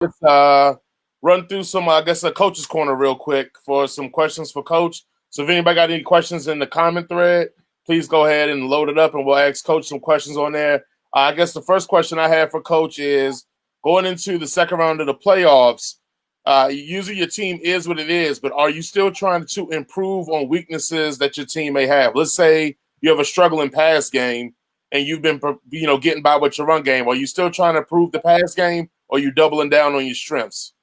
Let's run through some, I guess, a coach's corner real quick for some questions for Coach. So if anybody got any questions in the comment thread, please go ahead and load it up, and we'll ask Coach some questions on there. I guess the first question I have for Coach is going into the second round of the playoffs. Usually your team is what it is, but are you still trying to improve on weaknesses that your team may have? Let's say you have a struggling pass game, and you've been, getting by with your run game. Are you still trying to improve the pass game, or are you doubling down on your strengths?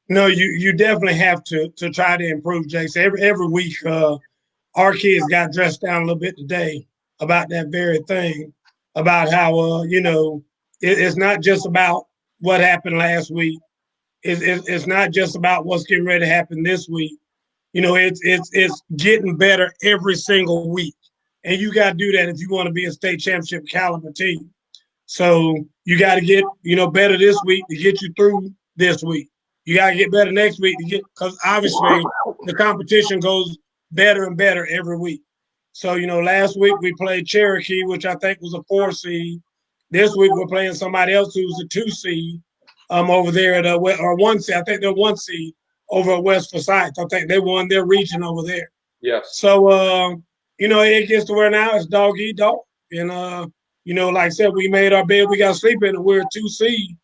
No, you definitely have to try to improve, Jason. Every week, our kids got dressed down a little bit today about that very thing, about how it's not just about what happened last week. It's not just about what's getting ready to happen this week. It's getting better every single week, and you got to do that if you want to be a state championship caliber team. So you got to get better this week to get you through this week. You got to get better next week to get, because obviously the competition goes better and better every week. So last week we played Cherokee, which I think was a 4 seed. This week we're playing somebody else who's a 2 seed over there at or 1 seed. I think they're 1 seed over at West Forsyth. I think they won their region over there. Yes. So it gets to where now it's dog eat dog, and like I said, we made our bed, we got to sleep in it. We're a 2 seed,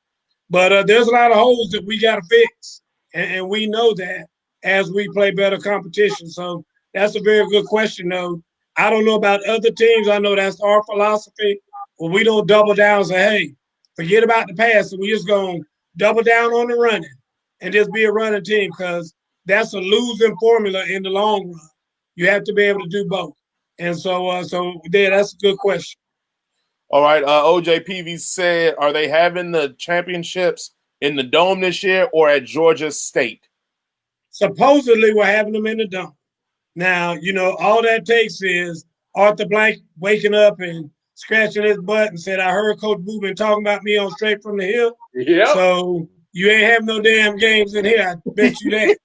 but there's a lot of holes that we got to fix, and we know that as we play better competition. So that's a very good question, though. I don't know about other teams. I know that's our philosophy. Well, we don't double down and say, hey, forget about the pass, and we just going to double down on the running and just be a running team, because that's a losing formula in the long run. You have to be able to do both. And so yeah, that's a good question. All right. OJPV said, are they having the championships in the Dome this year or at Georgia State? Supposedly, we're having them in the Dome. Now, all that takes is Arthur Blank waking up and scratching his butt and said, I heard Coach Boo been talking about me on Straight from the Hill. Yeah. So you ain't having no damn games in here. I bet you that.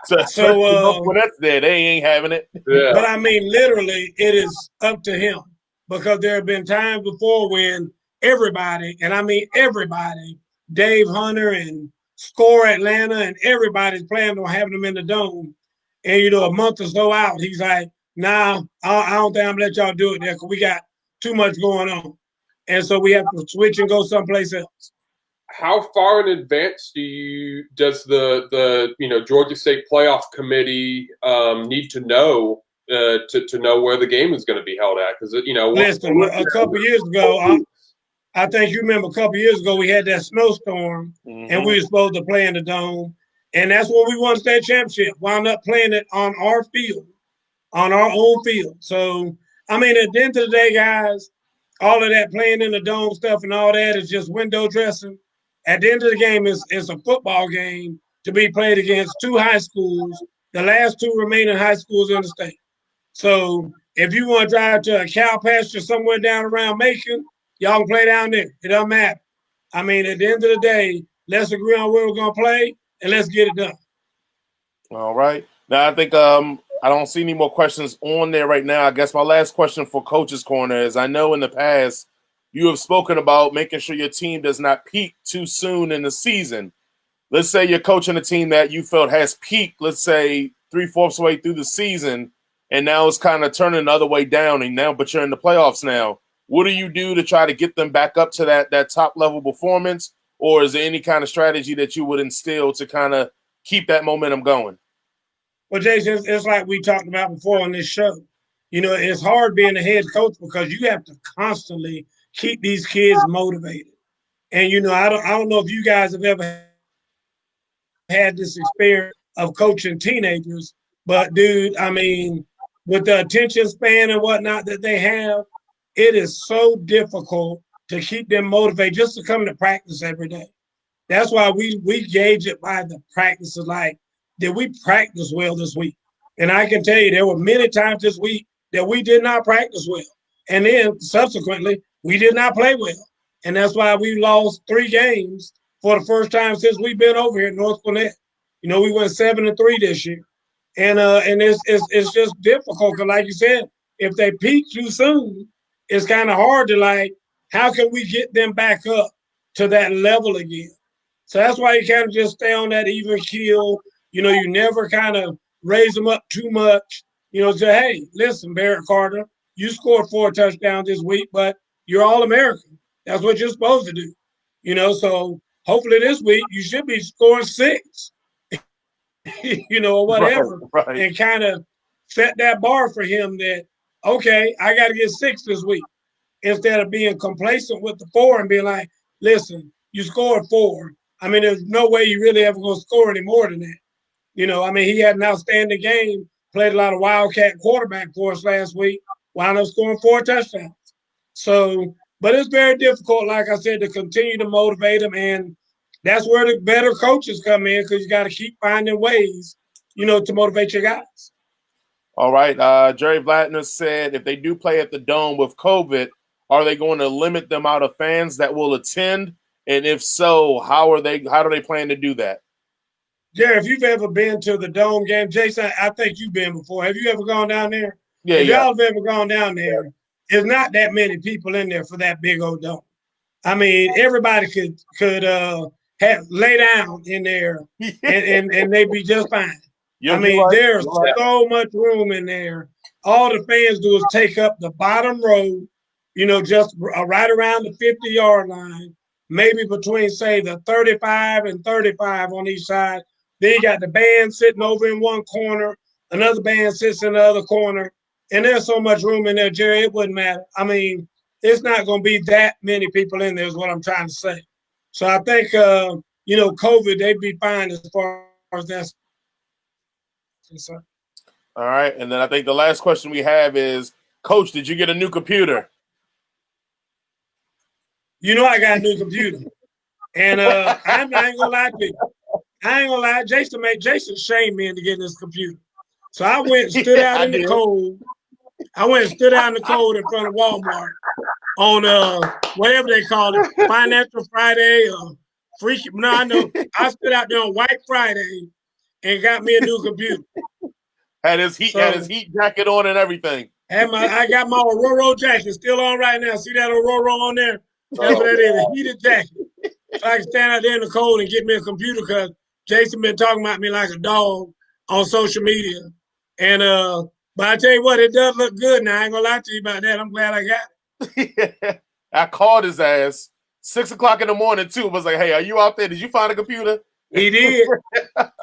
so that's there. They ain't having it. Yeah. But I mean, literally, it is up to him, because there have been times before when everybody, and I mean everybody, Dave Hunter and Score Atlanta and everybody's planning on having them in the Dome. And, a month or so out, he's like, nah, I don't think I'm going to let y'all do it there, because we got too much going on. And so we have to switch and go someplace else. How far in advance does the Georgia State playoff committee need to know to know where the game is going to be held at? Because listen, a couple years ago, I think you remember a couple years ago we had that snowstorm, and we were supposed to play in the Dome, and that's when we won the state championship. Wound up playing it on our field, on our own field. So I mean, at the end of the day, guys, all of that playing in the Dome stuff and all that is just window dressing. At the end of the game, it's a football game to be played against two high schools, the last two remaining high schools in the state. So if you want to drive to a cow pasture somewhere down around Macon, y'all can play down there. It doesn't matter. I mean, at the end of the day, let's agree on where we're going to play, and let's get it done. All right. Now, I think I don't see any more questions on there right now. I guess my last question for Coach's Corner is, I know in the past you have spoken about making sure your team does not peak too soon in the season. Let's say you're coaching a team that you felt has peaked, let's say 3/4 way through the season, and now it's kind of turning the other way down, but you're in the playoffs now. What do you do to try to get them back up to that top level performance? Or is there any kind of strategy that you would instill to kind of keep that momentum going? Well, Jason, it's like we talked about before on this show. It's hard being a head coach, because you have to constantly keep these kids motivated. And I don't know if you guys have ever had this experience of coaching teenagers, but dude, I mean, with the attention span and whatnot that they have, it is so difficult to keep them motivated just to come to practice every day. That's why we gauge it by the practices. Like, did we practice well this week? And I can tell you, there were many times this week that we did not practice well, and then subsequently we did not play well, and that's why we lost 3 games for the first time since we've been over here in North Gwinnett. We went 7-3 this year, and it's just difficult, because, like you said, if they peak too soon, it's kind of hard to, like, how can we get them back up to that level again? So that's why you kind of just stay on that even keel. You know, you never kind of raise them up too much. You know, say, hey, listen, Barrett Carter, you scored 4 touchdowns this week, but you're All-American. That's what you're supposed to do. You know, so hopefully this week you should be scoring 6, you know, or whatever, right. and kind of set that bar for him that, okay, I got to get 6 this week, instead of being complacent with the 4 and being like, listen, you scored 4. I mean, there's no way you really ever going to score any more than that. You know, I mean, he had an outstanding game, played a lot of Wildcat quarterback for us last week, wound up scoring 4 touchdowns. So, but it's very difficult, like I said, to continue to motivate him. And that's where the better coaches come in, because you got to keep finding ways, you know, to motivate your guys. All right. Jerry Vladner said if they do play at the Dome with COVID, are they going to limit the amount of fans that will attend? And if so, how do they plan to do that? Jerry, if you've ever been to the Dome game, Jason, I think you've been before. Have you ever gone down there? Yeah, if yeah. y'all have ever gone down there, there's not that many people in there for that big old dome. I mean, everybody could have lay down in there and they'd be just fine. I mean, there's so much room in there. All the fans do is take up the bottom row, you know, just right around the 50-yard line, maybe between, say, the 35 and 35 on each side. Then you got the band sitting over in one corner, another band sits in the other corner, and there's so much room in there, Jerry, it wouldn't matter. I mean, it's not going to be that many people in there is what I'm trying to say. So I think, you know, COVID, they'd be fine as far as that's concerned. All right. And then I think the last question we have is, Coach, did you get a new computer? You know I got a new computer. And I ain't going to lie to you. I ain't going to lie. Jason shamed me into getting this computer. So I went and stood out in the cold. I went and stood out in the cold in front of Walmart on whatever they call it, Financial Friday or Freaky. No, I know. I stood out there on White Friday and got me a new computer. Had his heat jacket on and everything. I got my Aurora jacket still on right now. See that Aurora on there? That's what that is, a heated jacket. So I can stand out there in the cold and get me a computer, because Jason been talking about me like a dog on social media. And but I tell you what, it does look good now. I ain't gonna lie to you about that. I'm glad I got it. I called his ass 6 o'clock in the morning too. Was like, hey, are you out there? Did you find a computer? He did.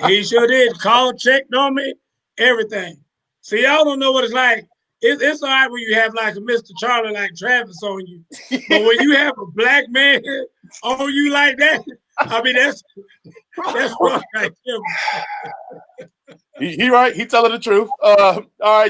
He sure did. Called, checked on me, everything. See, y'all don't know what it's like. It's all right when you have like a Mr. Charlie like Travis on you. But when you have a black man on you like that, I mean, that's rough right there. He right. He telling the truth. All right.